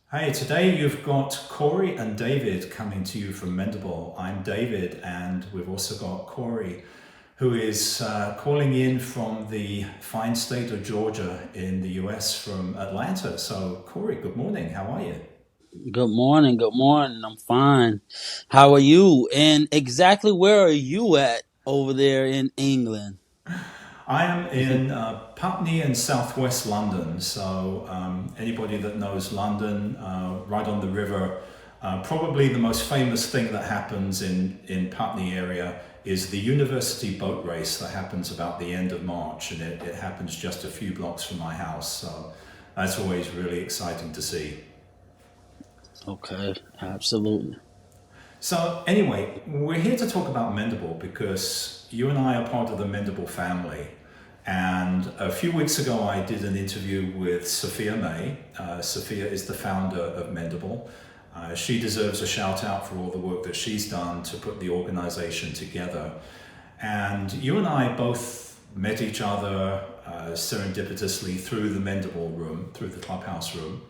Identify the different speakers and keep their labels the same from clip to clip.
Speaker 1: Hey, today you've got Corey and David coming to you from Mendable. I'm David, and we've also got Corey, who is calling in from the fine state of Georgia in the US from Atlanta. So, Corey, good morning. How are you?
Speaker 2: Good morning. Good morning. I'm fine. How are you? And exactly where are you at over there in England?
Speaker 1: I am in Putney in southwest London. So, anybody that knows London, right on the river, probably the most famous thing that happens in Putney area is the university boat race that happens about the end of March, and it happens just a few blocks from my house. So, that's always really exciting to see.
Speaker 2: Okay, absolutely.
Speaker 1: So, anyway, we're here to talk about Mendable because you and I are part of the Mendable family. And a few weeks ago, I did an interview with Sophia May. Sophia is the founder of Mendable. She deserves a shout out for all the work that she's done to put the organization together. And you and I both met each other serendipitously through the Mendable room, through the clubhouse room.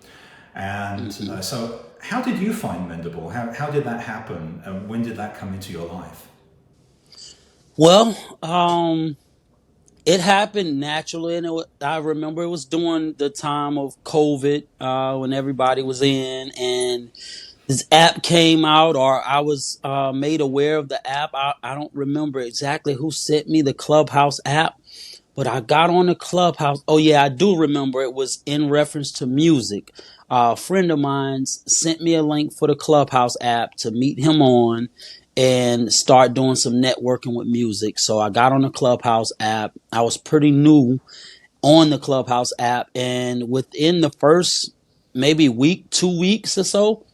Speaker 1: And
Speaker 2: hmm
Speaker 1: so, how did you find Mendable? How did that happen? And when did that come into your life?
Speaker 2: Well, it happened naturally, and I remember it was during the time of COVID, when everybody was in, and this app came out, or I was made aware of the app. I don't remember exactly who sent me the Clubhouse app, but I got on the Clubhouse. Oh yeah, I do remember it was in reference to music. A friend of mine sent me a link for the Clubhouse app to meet him on and start doing some networking with music. So I got on the Clubhouse app. I was pretty new on the Clubhouse app, and within the first maybe week, 2 weeks or so,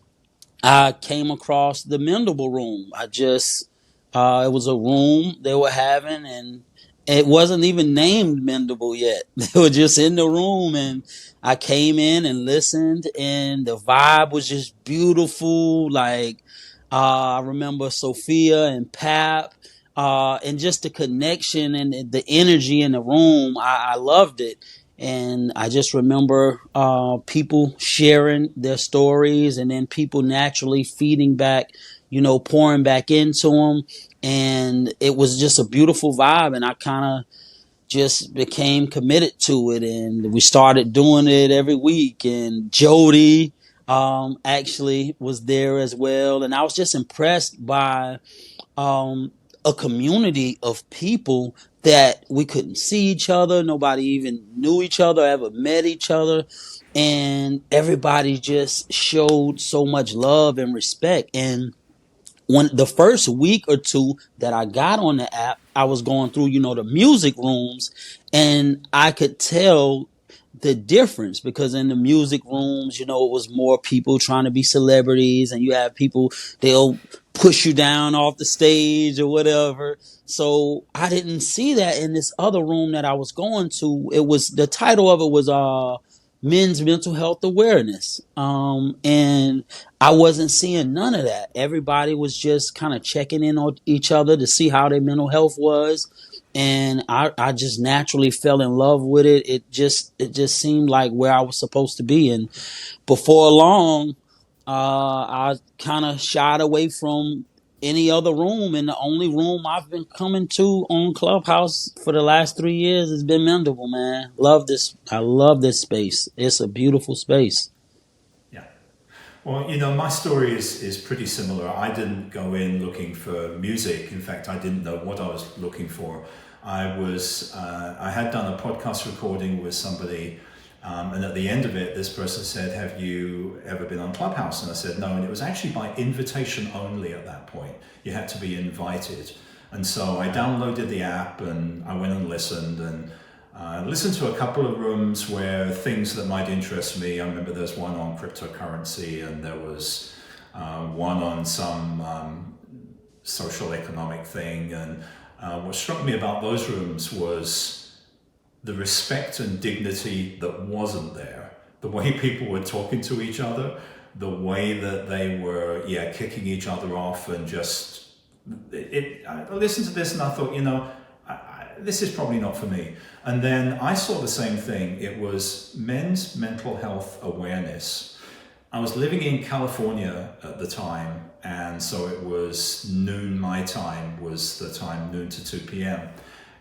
Speaker 2: I came across the Mendable Room. It was a room they were having, and it wasn't even named Mendable yet. They were just in the room, and I came in and listened, and the vibe was just beautiful. I remember Sophia and Pap, and just the connection and the energy in the room. I loved it. And I just remember people sharing their stories, and then people naturally feeding back, pouring back into them. And it was just a beautiful vibe. And I kind of just became committed to it. And we started doing it every week. And Jody actually was there as well. And I was just impressed by um, a community of people that we couldn't see each other. Nobody even knew each other, ever met each other. And everybody just showed so much love and respect. And when the first week or two that I got on the app, I was going through, the music rooms, and I could tell the difference because in the music rooms, it was more people trying to be celebrities, and you have people, they'll push you down off the stage or whatever. So I didn't see that in this other room that I was going to. It was, the title of it was men's mental health awareness. And I wasn't seeing none of that. Everybody was just kind of checking in on each other to see how their mental health was. And I just naturally fell in love with it. It just seemed like where I was supposed to be. And before long, I kind of shied away from any other room. And the only room I've been coming to on Clubhouse for the last 3 years has been Mendable, man. Love this. I love this space. It's a beautiful space.
Speaker 1: Yeah. Well, my story is pretty similar. I didn't go in looking for music. In fact, I didn't know what I was looking for. I had done a podcast recording with somebody, and at the end of it, this person said, "Have you ever been on Clubhouse?" And I said, "No." And it was actually by invitation only at that point. You had to be invited. And so I downloaded the app and I went and listened, and listened to a couple of rooms where things that might interest me. I remember there's one on cryptocurrency, and there was one on some social economic thing. And what struck me about those rooms was the respect and dignity that wasn't there. The way people were talking to each other, the way that they were, yeah, kicking each other off, and just I listened to this and I thought, this is probably not for me. And then I saw the same thing. It was men's mental health awareness. I was living in California at the time, and so it was noon my time, was the time noon to 2 p.m.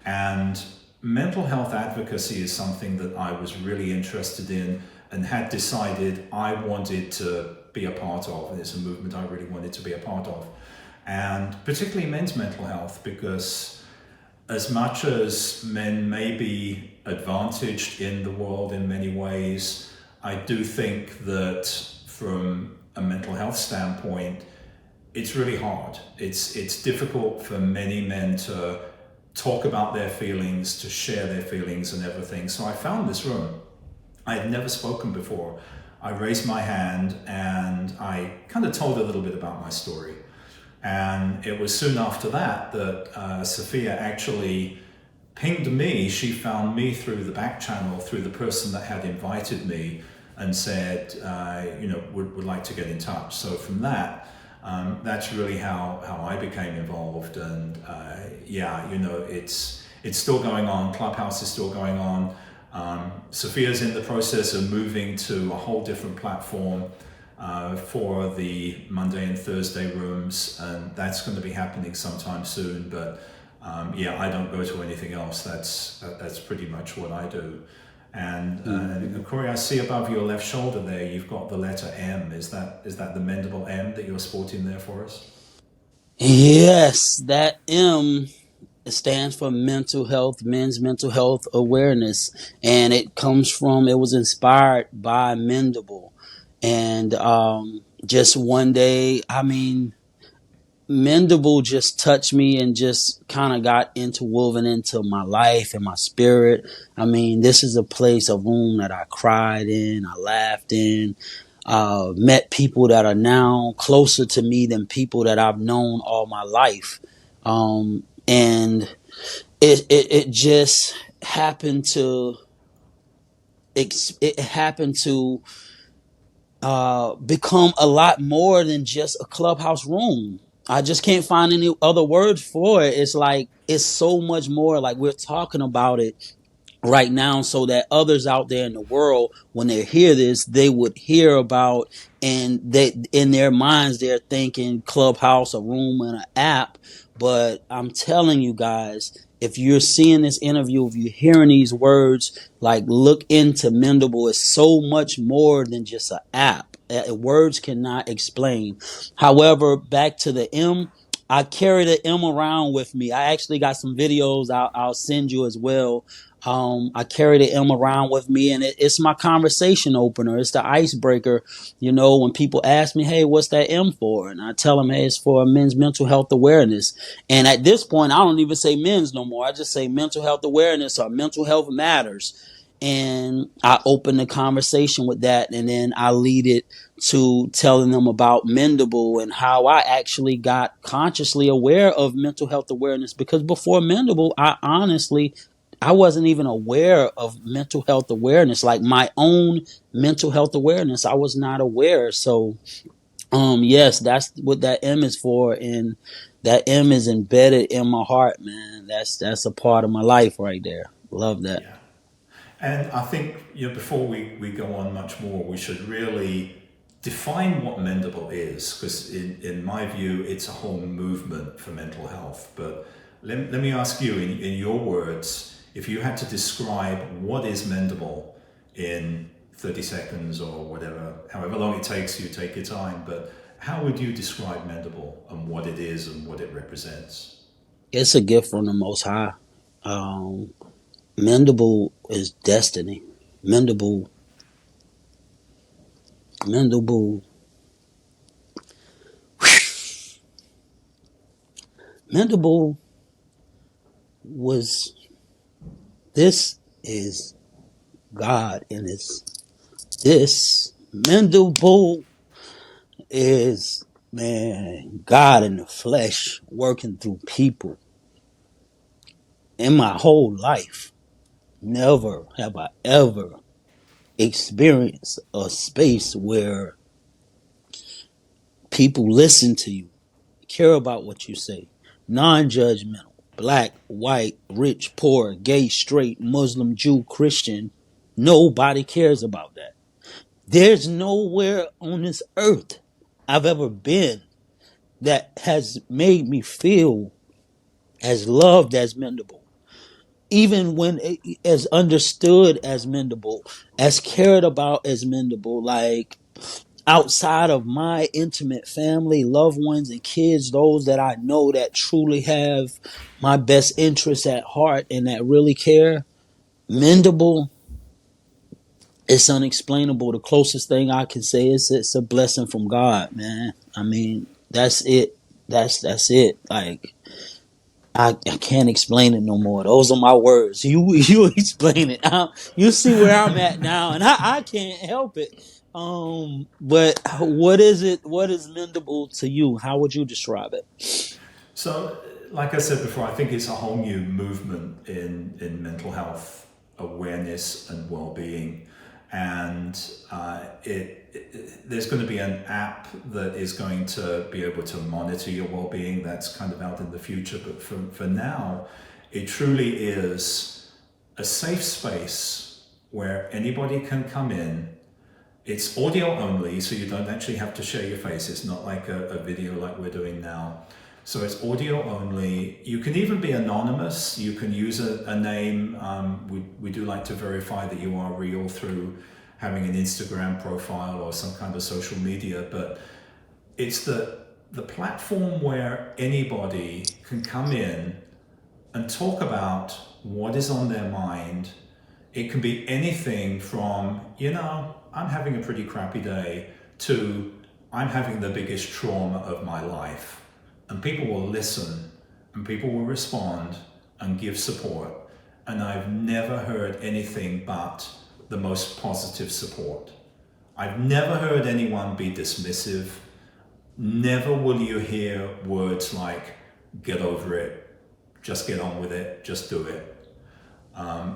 Speaker 1: And mental health advocacy is something that I was really interested in and had decided I wanted to be a part of. And it's a movement I really wanted to be a part of. And particularly men's mental health, because as much as men may be advantaged in the world in many ways, I do think that from a mental health standpoint, it's really hard. It's difficult for many men to talk about their feelings, to share their feelings and everything. So I found this room. I had never spoken before. I raised my hand and I kind of told a little bit about my story. And it was soon after that that Sophia actually pinged me. She found me through the back channel, through the person that had invited me, and said, would like to get in touch. So from that, that's really how I became involved. And it's still going on. Clubhouse is still going on. Sophia's in the process of moving to a whole different platform for the Monday and Thursday rooms, and that's going to be happening sometime soon. But I don't go to anything else. That's pretty much what I do. And Corey, I see above your left shoulder there, you've got the letter M. Is that the mendable M that you're sporting there for us?
Speaker 2: Yes, that M stands for mental health, men's mental health awareness. And it was inspired by Mendable. And just one day, Mendable just touched me and just kind of got woven into my life and my spirit. This is a room that I cried in, I laughed in, met people that are now closer to me than people that I've known all my life. And it just happened to, become a lot more than just a clubhouse room. I just can't find any other word for it. It's like, it's so much more. Like, we're talking about it right now so that others out there in the world, when they hear this, they would hear about, and they, in their minds, they're thinking clubhouse, a room, and an app. But I'm telling you guys, if you're seeing this interview, if you're hearing these words, like, look into Mendable. It's so much more than just an app. Words cannot explain. However, back to the M, I carry the M around with me. I actually got some videos I'll send you as well. I carry the M around with me, and it's my conversation opener. It's the icebreaker. When people ask me, hey, what's that M for? And I tell them, hey, it's for men's mental health awareness. And at this point, I don't even say men's no more. I just say mental health awareness or mental health matters. And I open the conversation with that, and then I lead it to telling them about Mendable and how I actually got consciously aware of mental health awareness. Because before Mendable, I wasn't even aware of mental health awareness, like my own mental health awareness. I was not aware. So, yes, that's what that M is for. And that M is embedded in my heart, man. That's a part of my life right there. Love that.
Speaker 1: Yeah. And I think, before we go on much more, we should really define what Mendable is, because in my view, it's a whole movement for mental health. But let me ask you, in your words, if you had to describe what is Mendable in 30 seconds or whatever, however long it takes you, take your time, but how would you describe Mendable and what it is and what it represents?
Speaker 2: It's a gift from the Most High. Mendable is destiny. Mendable was, this is God in this Mendable is, man, God in the flesh working through people. In my whole life, never have I ever experienced a space where people listen to you, care about what you say, non-judgmental, black, white, rich, poor, gay, straight, Muslim, Jew, Christian. Nobody cares about that. There's nowhere on this earth I've ever been that has made me feel as loved as Mendable. Even when as understood as Mendable, as cared about as Mendable, like outside of my intimate family, loved ones, and kids, those that I know that truly have my best interests at heart and that really care, Mendable, it's unexplainable. The closest thing I can say is it's a blessing from God, man. I mean, that's it. That's it. Like I can't explain it no more. Those are my words. You explain it. You see where I'm at now, and I can't help it. But what is it? What is Mendable to you? How would you describe it?
Speaker 1: So, like I said before, I think it's a whole new movement in mental health awareness and well-being, and there's going to be an app that is going to be able to monitor your well-being. That's kind of out in the future, but for now, it truly is a safe space where anybody can come in. It's audio only, so you don't actually have to share your face. It's not like a video like we're doing now. So it's audio only. You can even be anonymous. You can use a name. We do like to verify that you are real through having an Instagram profile or some kind of social media. But it's the platform where anybody can come in and talk about what is on their mind. It can be anything from, I'm having a pretty crappy day, to I'm having the biggest trauma of my life. And people will listen and people will respond and give support. And I've never heard anything but the most positive support. I've never heard anyone be dismissive. Never will you hear words like, get over it, just get on with it, just do it.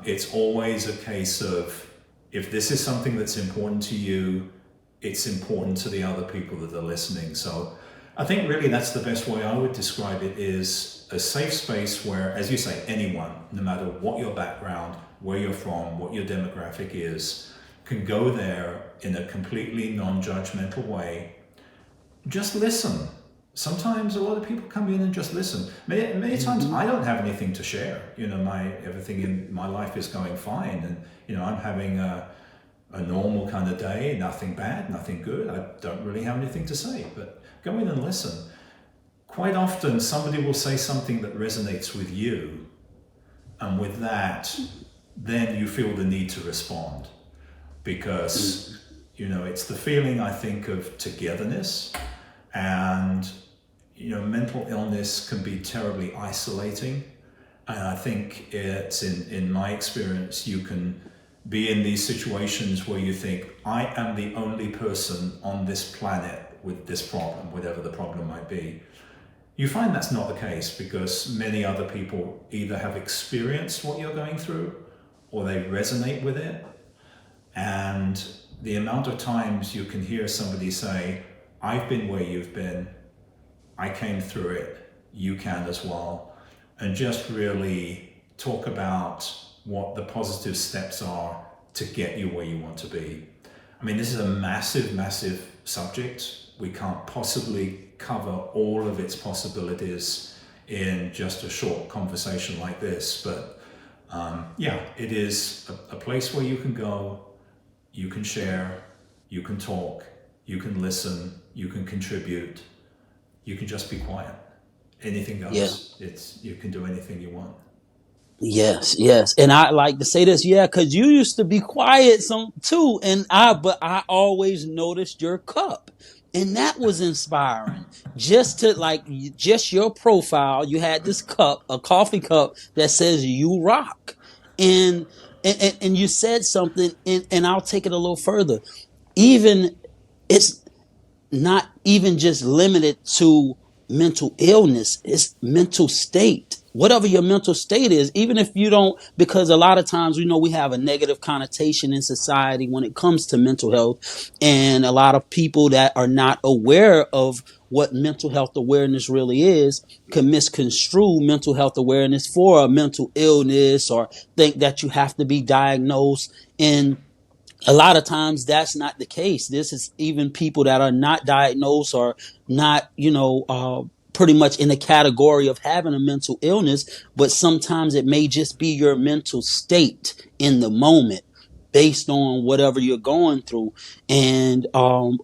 Speaker 1: It's always a case of, if this is something that's important to you, it's important to the other people that are listening. So I think really that's the best way I would describe it, is a safe space where, as you say, anyone, no matter what your background, where you're from, what your demographic is, can go there in a completely non-judgmental way. Just listen. Sometimes a lot of people come in and just listen. Many times I don't have anything to share. Everything in my life is going fine, and I'm having a normal kind of day, nothing bad, nothing good. I don't really have anything to say, but go in and listen. Quite often somebody will say something that resonates with you, and with that, then you feel the need to respond, because it's the feeling, I think, of togetherness. And mental illness can be terribly isolating, and I think it's in my experience, you can be in these situations where you think, I am the only person on this planet with this problem, whatever the problem might be. You find that's not the case, because many other people either have experienced what you're going through or they resonate with it. And the amount of times you can hear somebody say, I've been where you've been, I came through it, you can as well, and just really talk about what the positive steps are to get you where you want to be. I mean, this is a massive, massive subject. We can't possibly cover all of its possibilities in just a short conversation like this, but it is a place where you can go, you can share, you can talk, you can listen, you can contribute, you can just be quiet. Anything goes.
Speaker 2: Yeah.
Speaker 1: You can do anything you want.
Speaker 2: Yes. And I like to say this, because you used to be quiet some too, but I always noticed your cup. And that was inspiring. Just your profile, you had this cup, a coffee cup that says you rock. And you said something, and I'll take it a little further. Even it's not even just limited to mental illness, it's mental state. Whatever your mental state is, even if you don't, because a lot of times we have a negative connotation in society when it comes to mental health, and a lot of people that are not aware of what mental health awareness really is can misconstrue mental health awareness for a mental illness, or think that you have to be diagnosed. And A lot of times that's not the case. This is even people that are not diagnosed or not, pretty much in the category of having a mental illness, but sometimes it may just be your mental state in the moment based on whatever you're going through. And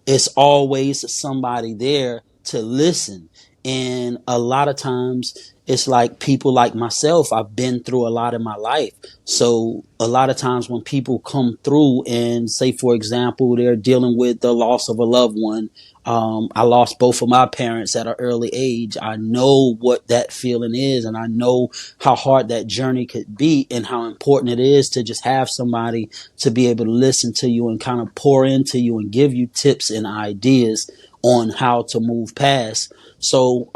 Speaker 2: it's always somebody there to listen. And a lot of times it's like people like myself, I've been through a lot in my life. So a lot of times when people come through and say, for example, they're dealing with the loss of a loved one. I lost both of my parents at an early age. I know what that feeling is, and I know how hard that journey could be and how important it is to just have somebody to be able to listen to you and kind of pour into you and give you tips and ideas on how to move past. So,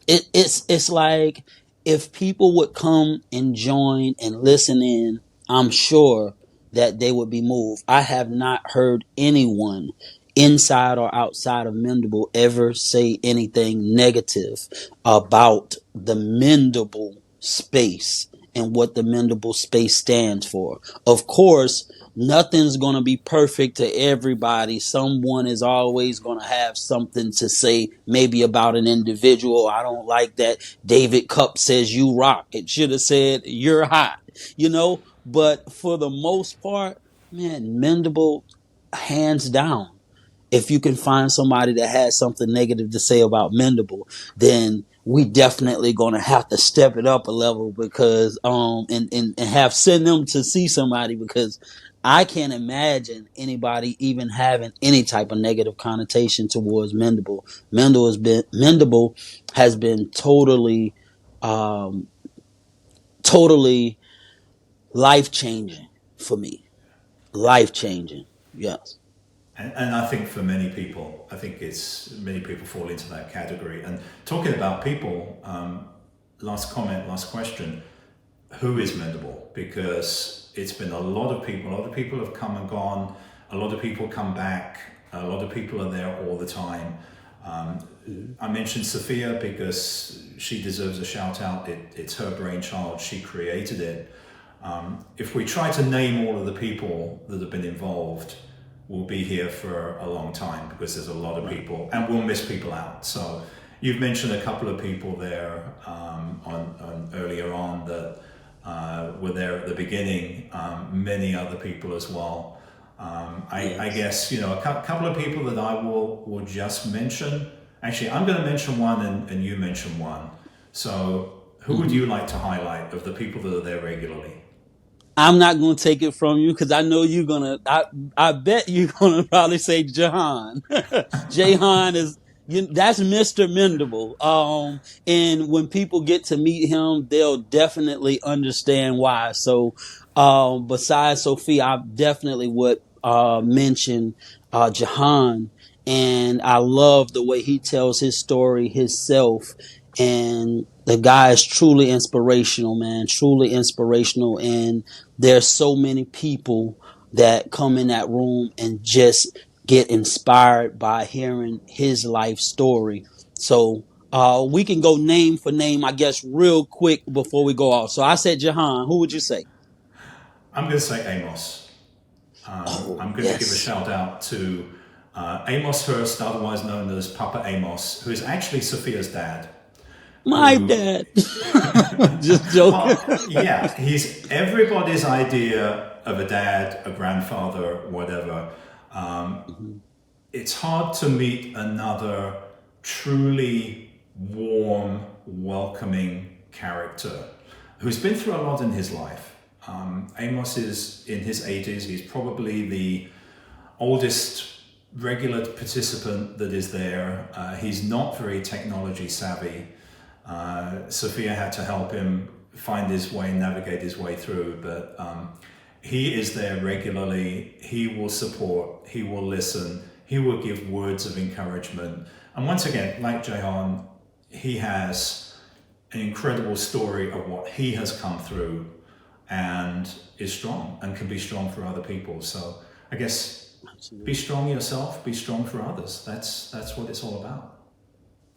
Speaker 2: it's like if people would come and join and listen in, I'm sure that they would be moved. I have not heard anyone inside or outside of Mendable ever say anything negative about the Mendable space and what the Mendable space stands for. Of course, nothing's going to be perfect to everybody. Someone is always going to have something to say, maybe about an individual. I don't like that David Cup says you rock. It should have said you're hot, But for the most part, man, Mendable, hands down. If you can find somebody that has something negative to say about Mendable, then we definitely gonna have to step it up a level because and have send them to see somebody because I can't imagine anybody even having any type of negative connotation towards Mendable. Mendable has been um totally life changing for me. Life changing. Yes.
Speaker 1: And I think for many people, I think it's many people fall into that category. And talking about people, last comment, last question, who is Mendable? Because it's been a lot of people have come and gone, a lot of people come back, a lot of people are there all the time. I mentioned Sophia because she deserves a shout out. It's her brainchild, she created it. If we try to name all of the people that have been involved, we'll be here for a long time because there's a lot of people and we'll miss people out. So you've mentioned a couple of people there on earlier on that were there at the beginning, many other people as well. I guess, a couple of people that I will just mention. Actually, I'm going to mention one and you mention one. So who would you like to highlight of the people that are there regularly?
Speaker 2: I'm not going to take it from you because I know you're going to, I bet you're going to probably say Jahan. Jahan is, that's Mr. Mendable. And when people get to meet him, they'll definitely understand why. So, besides Sophia, I definitely would, mention, Jahan. And I love the way he tells his story himself. And the guy is truly inspirational, man, truly inspirational. And there's so many people that come in that room and just get inspired by hearing his life story. So we can go name for name, I guess, real quick before we go off. So I said Jahan. Who would you say?
Speaker 1: I'm going to say Amos.
Speaker 2: Oh,
Speaker 1: I'm going to give a
Speaker 2: yes.
Speaker 1: shout out to Amos Hurst, otherwise known as Papa Amos, who is actually Sophia's dad.
Speaker 2: My
Speaker 1: Who,
Speaker 2: dad. Just joking.
Speaker 1: well, yeah, he's everybody's idea of a dad, a grandfather, whatever. It's hard to meet another truly warm, welcoming character who's been through a lot in his life. Amos is in his 80s. He's probably the oldest regular participant that is there. He's not very technology savvy. Sophia had to help him find his way, navigate his way through, but he is there regularly. He will support, he will listen, he will give words of encouragement. And once again, like Jahan, he has an incredible story of what he has come through and is strong and can be strong for other people. So I guess be
Speaker 2: Absolutely.
Speaker 1: strong yourself, be strong for others. That's what it's all about.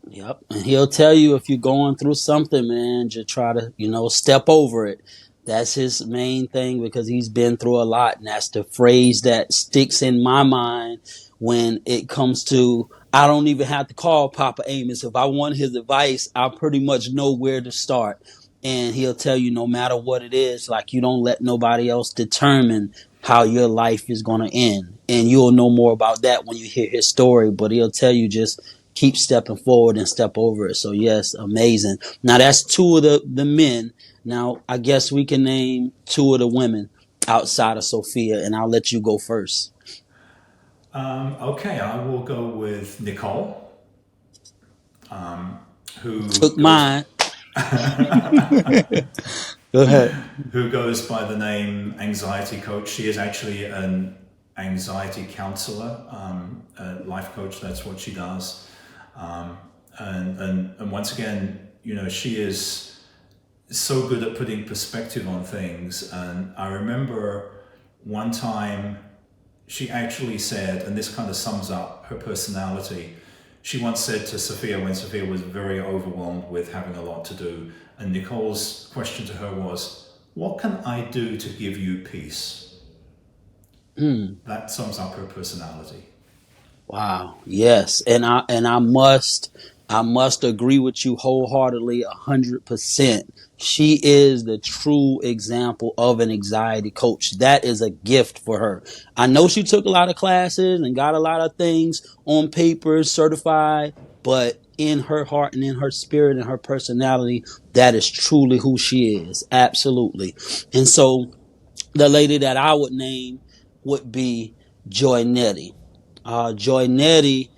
Speaker 2: Yep. And he'll tell you if you're going through something, man, just try to, step over it. That's his main thing because he's been through a lot. And that's the phrase that sticks in my mind when it comes to, I don't even have to call Papa Amos. If I want his advice, I pretty much know where to start. And he'll tell you no matter what it is, like you don't let nobody else determine how your life is going to end. And you'll know more about that when you hear his story, but he'll tell you just keep stepping forward and step over it. So yes, amazing. Now that's two of the men. Now, I guess we can name two of the women outside of Sophia, and I'll let you go first.
Speaker 1: Okay, I will go with Nicole, who
Speaker 2: Took
Speaker 1: goes
Speaker 2: mine. Go ahead.
Speaker 1: who goes by the name Anxiety Coach. She is actually an anxiety counselor, a life coach. That's what she does. And once again, she is so good at putting perspective on things. And I remember one time she actually said, and this kind of sums up her personality. She once said to Sophia, when Sophia was very overwhelmed with having a lot to do, and Nicole's question to her was, "What can I do to give you peace?" That sums up her personality.
Speaker 2: Wow. Yes. And I must agree with you wholeheartedly 100%. She is the true example of an anxiety coach. That is a gift for her. I know she took a lot of classes and got a lot of things on paper, certified, but in her heart and in her spirit and her personality, that is truly who she is. Absolutely. And so the lady that I would name would be Joy Nettie. Joy Nettie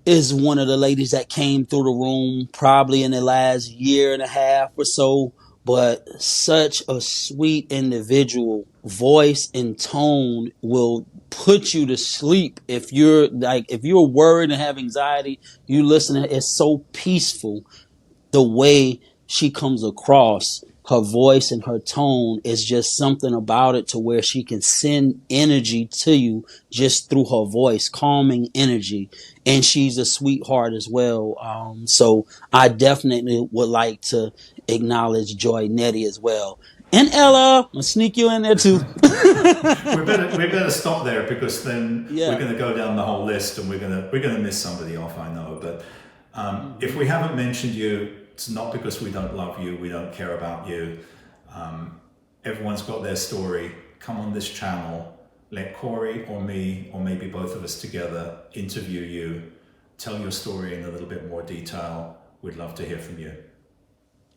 Speaker 2: is one of the ladies that came through the room probably in the last year and a half or so, but such a sweet individual. Voice and tone will put you to sleep. If you're worried and have anxiety, you listen, it's so peaceful the way she comes across. Her voice and her tone is just something about it to where she can send energy to you just through her voice, calming energy. And she's a sweetheart as well. So I definitely would like to acknowledge Joy Nettie as well. And Ella, I'll sneak you in there too.
Speaker 1: We better stop there because then we're
Speaker 2: Yeah.
Speaker 1: going to go down the whole list and we're gonna miss somebody off. I know, but if we haven't mentioned you, it's not because we don't love you, we don't care about you. Everyone's got their story. Come on this channel, let Corey or me, or maybe both of us together, interview you, tell your story in a little bit more detail. We'd love to hear from you.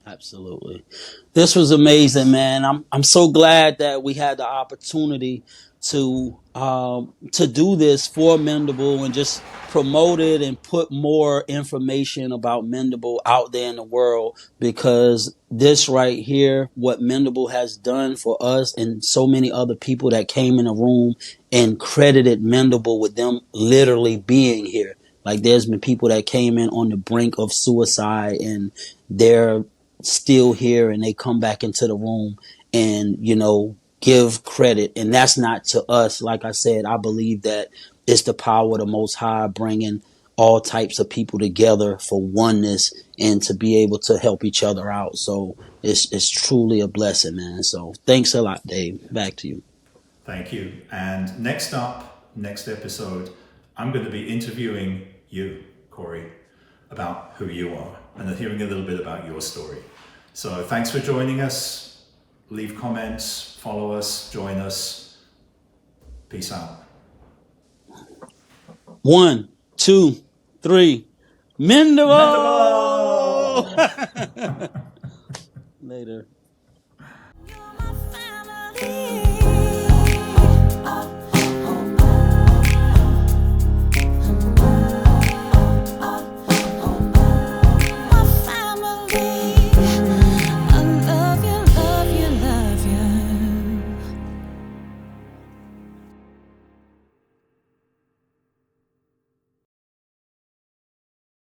Speaker 2: Absolutely. This was amazing, man. I'm so glad that we had the opportunity to do this for Mendable and just promote it and put more information about Mendable out there in the world, because this right here, what Mendable has done for us and so many other people that came in the room and credited Mendable with them literally being here. Like there's been people that came in on the brink of suicide and they're still here and they come back into the room and give credit. And that's not to us. Like I said, I believe that it's the power of the Most High bringing all types of people together for oneness and to be able to help each other out. So it's truly a blessing, man. So thanks a lot, Dave. Back to you.
Speaker 1: Thank you. And next up, next episode, I'm going to be interviewing you, Corey, about who you are and hearing a little bit about your story. So thanks for joining us. Leave comments, follow us, join us. Peace out.
Speaker 2: 1, 2, 3. Mendable!
Speaker 1: Mendable!
Speaker 2: Later.
Speaker 3: You're my family.